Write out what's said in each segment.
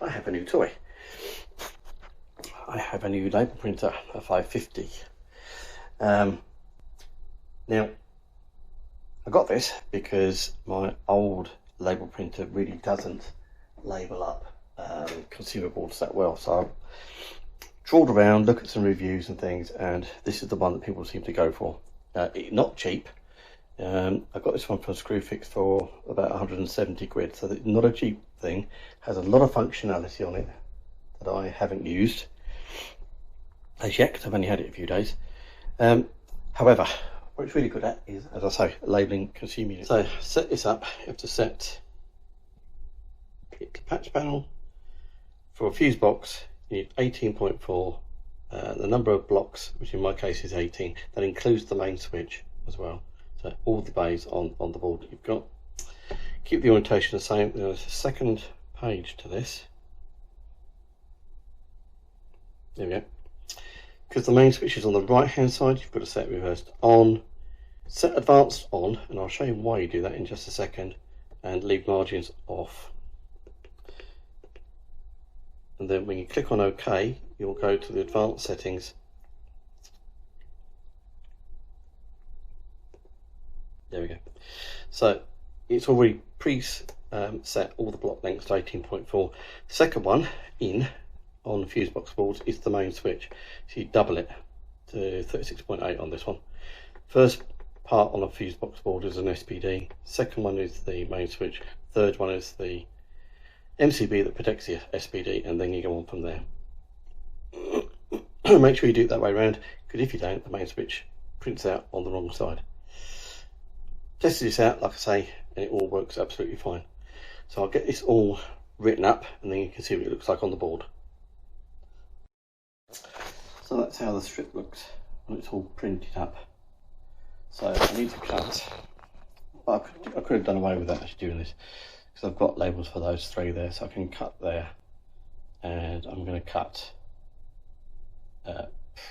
I have a new toy. I have a new label printer, a 550. Now, I got this because my old label printer really doesn't label up consumer boards that well. So I trawled around, looked at some reviews and things, and this is the one that people seem to go for. It's not cheap. I got this one from Screwfix for about 170 quid, so it's not a cheap thing. Has a lot of functionality on it that I haven't used as yet, because I've only had it a few days. However, what it's really good at is, as I say, labelling consumer units. So set this up, you have to set it to patch panel. For a fuse box, you need 18.4, the number of blocks, which in my case is 18. That includes the main switch as well. So all the bays on the board that you've got. Keep the orientation the same. There's a second page to this. There we go. Because the main switch is on the right hand side, you've got to set it reversed on. Set advanced on, and I'll show you why you do that in just a second, and leave margins off. And then when you click on OK, you'll go to the advanced settings. There we go. So it's already set all the block lengths to 18.4. Second one in on the fuse box boards is the main switch. So you double it to 36.8 on this one. First part on a fuse box board is an SPD. Second one is the main switch. Third one is the MCB that protects the SPD, and then you go on from there. Make sure you do it that way around, because if you don't, the main switch prints out on the wrong side. Tested this out, like I say, and it all works absolutely fine. So I'll get this all written up, and then you can see what it looks like on the board. So that's how the strip looks when it's all printed up. So I need to cut. I could have done away with that actually doing this, because I've got labels for those three there, so I can cut there, and I'm going to cut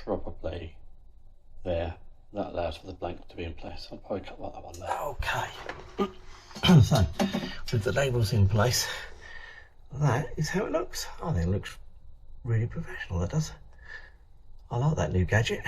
probably there. That allows for the blank to be in place. I'll probably cut that one there. Okay. So with the labels in place, that is how it looks. I think it looks really professional, that does. I like that new gadget.